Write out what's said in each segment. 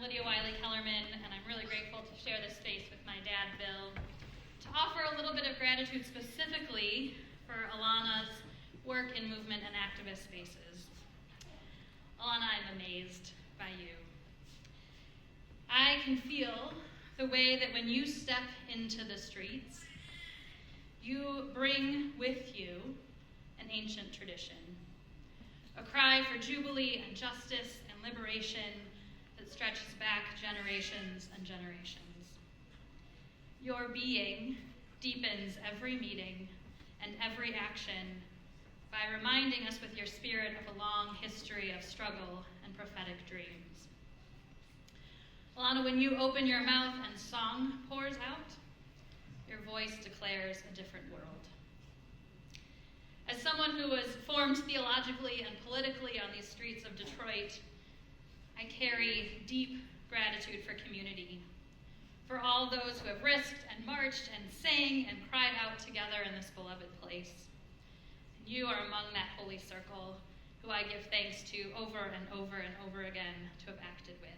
Lydia Wylie-Kellermann, and I'm really grateful to share this space with my dad, Bill, to offer a little bit of gratitude specifically for Alana's work in movement and activist spaces. Alana, I'm amazed by you. I can feel the way that when you step into the streets, you bring with you an ancient tradition, a cry for jubilee and justice and liberation that stretches back generations and generations. Your being deepens every meeting and every action by reminding us with your spirit of a long history of struggle and prophetic dreams. Alana, when you open your mouth and song pours out, your voice declares a different world. As someone who was formed theologically and politically on these streets of Detroit, I carry deep gratitude for community, for all those who have risked and marched and sang and cried out together in this beloved place. And you are among that holy circle who I give thanks to over and over and over again to have acted with.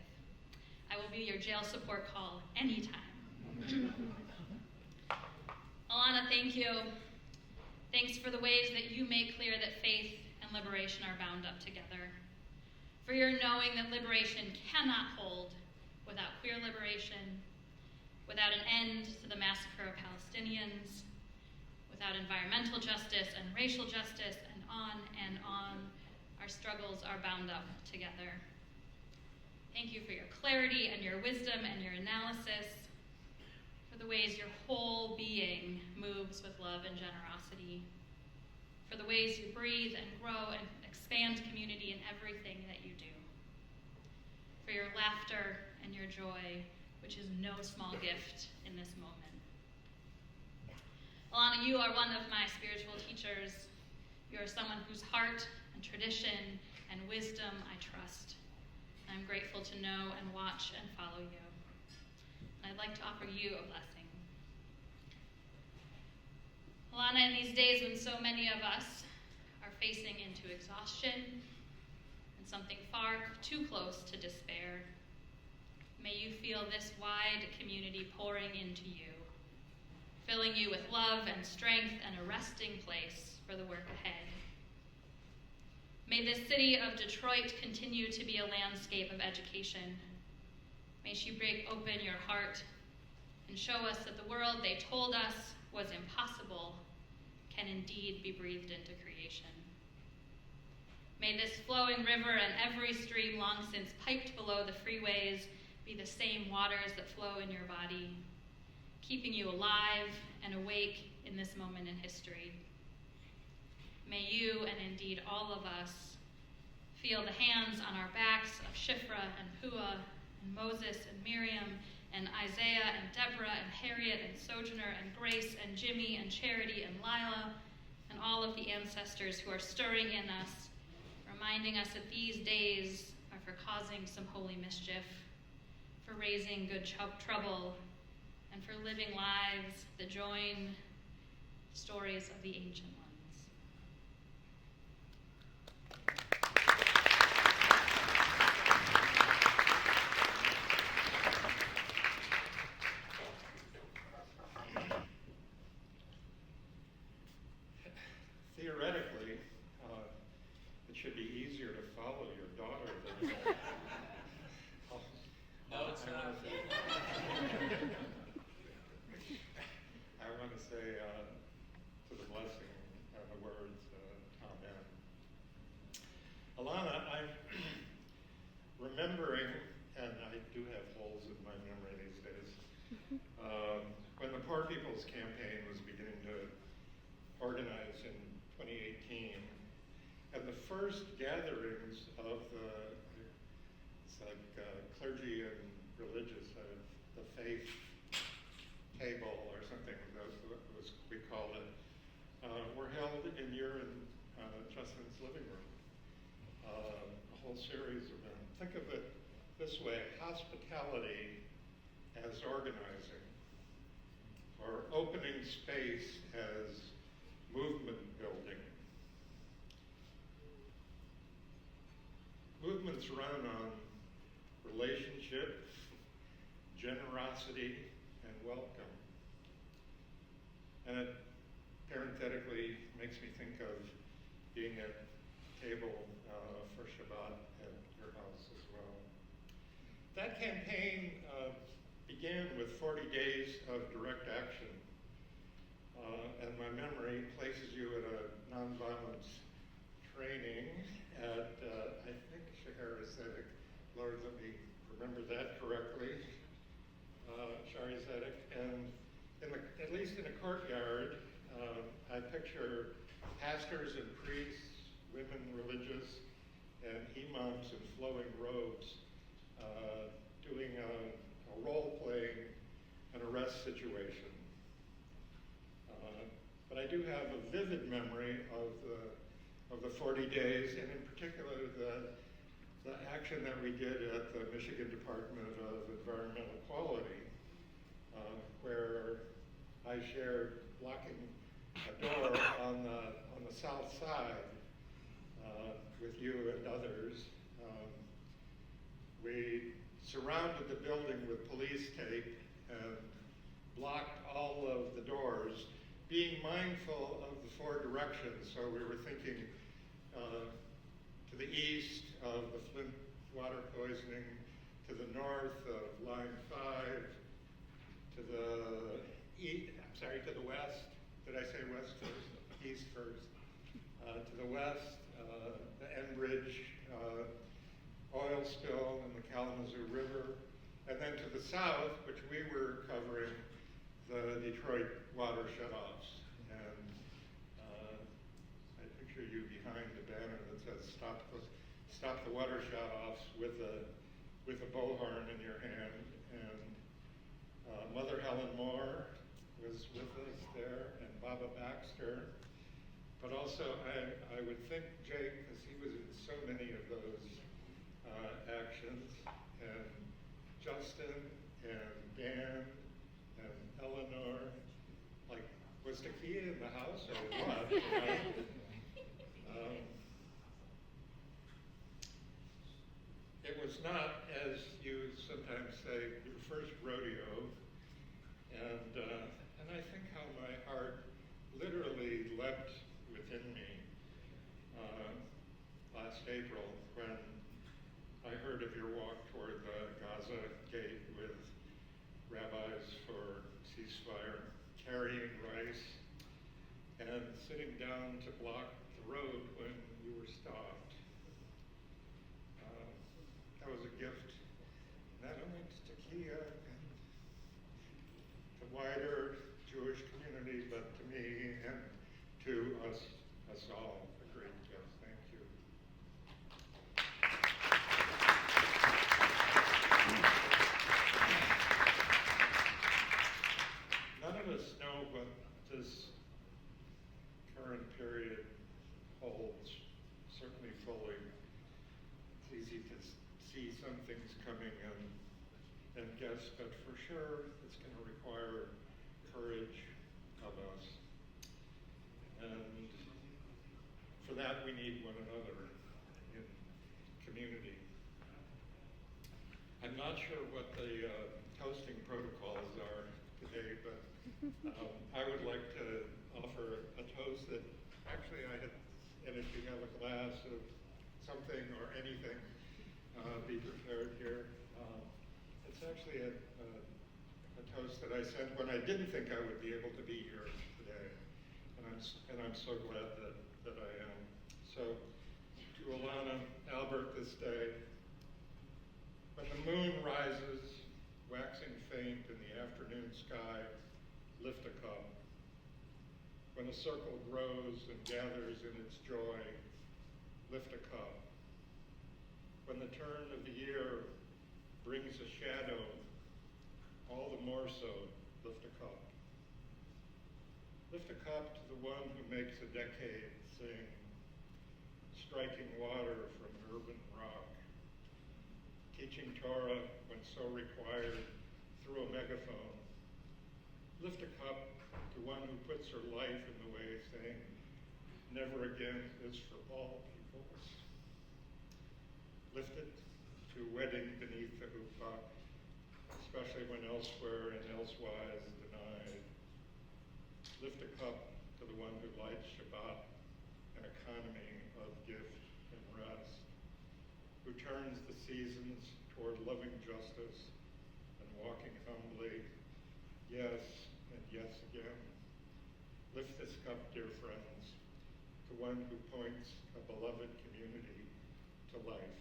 I will be your jail support call anytime. Alana, thank you. Thanks for the ways that you make clear that faith and liberation are bound up together. For your knowing that liberation cannot hold without queer liberation, without an end to the massacre of Palestinians, without environmental justice and racial justice, and on our struggles are bound up together. Thank you for your clarity and your wisdom and your analysis, for the ways your whole being moves with love and generosity, for the ways you breathe and grow and expand community in everything that you do, for your laughter and your joy, which is no small gift in this moment. Alana, you are one of my spiritual teachers. You are someone whose heart and tradition and wisdom I trust. I'm grateful to know and watch and follow you. And I'd like to offer you a blessing. Alana, in these days when so many of us are facing into exhaustion and something far too close to despair, may you feel this wide community pouring into you, filling you with love and strength and a resting place for the work ahead. May this city of Detroit continue to be a landscape of education. May she break open your heart and show us that the world they told us was impossible can indeed be breathed into creation. May this flowing river and every stream long since piped below the freeways be the same waters that flow in your body, keeping you alive and awake in this moment in history. May you, and indeed all of us, feel the hands on our backs of Shifra and Pua and Moses and Miriam and Isaiah and Deborah and Harriet and Sojourner and Grace and Jimmy and Charity and Lila and all of the ancestors who are stirring in us, reminding us that these days are for causing some holy mischief, for raising good trouble, and for living lives that join stories of the ancient ones. Theoretically, it should be easier to follow your daughter than No, it's not. I want to say to the blessing the words, Amen. Alana, I'm remembering, and I do have holes in my memory these days, when the Poor People's Campaign was beginning to organize in 2018, and the first gatherings of clergy and religious, the faith table or something, we called it, were held in your and Justin's living room. A whole series of them. Think of it this way: hospitality as organizing, or opening space as movement building. Movements run on relationship, generosity, and welcome. And it parenthetically makes me think of being at table for Shabbat at your house as well. That campaign began with 40 days of direct action. And my memory places you at a nonviolence training at, I think, Shahara Zedek. Lord, let me remember that correctly. Shari Zedek. And at least in a courtyard, I picture pastors and priests, women religious, and imams in flowing robes doing a role-playing, an arrest situation. But I do have a vivid memory of the 40 days, and in particular the action that we did at the Michigan Department of Environmental Quality, where I shared blocking a door on the south side with you and others. We surrounded the building with police tape and blocked all of the doors, being mindful of the four directions. So we were thinking to the east of the Flint water poisoning, to the north of Line 5, to the west. Did I say west first? East first. To the west, the Enbridge oil spill in the Kalamazoo River. And then to the south, which we were covering, the Detroit water shutoffs. And I picture you behind the banner that says "Stop the water shutoffs" with a bullhorn in your hand. And Mother Helen Moore was with us there, and Baba Baxter. But also, I would think Jake, because he was in so many of those actions, and Justin, and Dan, and Eleanor. Like, was Takia in the house or what? It was not, as you sometimes say, your first rodeo, and I think how my heart literally leapt within me last April when I heard of your walk toward the Gaza gate with rabbis for ceasefire, carrying rice, and sitting down to block the road when you were stopped. That was a gift not only to Takia and the wider Jewish community, but to me and to us all. A great gift. Thank you. None of us know what this current period holds, certainly fully. It's easy to see some things coming and guess, but for sure it's going to require courage of us. And for that we need one another in community. I'm not sure what the toasting protocols are today, but I would like to offer a toast that actually I had, and if you have a glass of something or anything, be prepared here. It's actually a toast that I sent when I didn't think I would be able to be here today, and I'm so glad that I am. So, to Alana Albert this day, when the moon rises, waxing faint in the afternoon sky, lift a cup. When a circle grows and gathers in its joy, lift a cup. When the turn of the year brings a shadow, all the more so, lift a cup. Lift a cup to the one who makes a decade sing, striking water from urban rock, teaching Torah when so required through a megaphone. Lift a cup to one who puts her life in the way, saying, never again is for all peoples. Lift it to a wedding beneath the huppah, especially when elsewhere and elsewise denied. Lift a cup to the one who lights Shabbat, an economy of gift and rest, who turns the seasons toward loving justice and walking humbly, yes and yes again. Lift this cup, dear friends, to one who points a beloved community to life.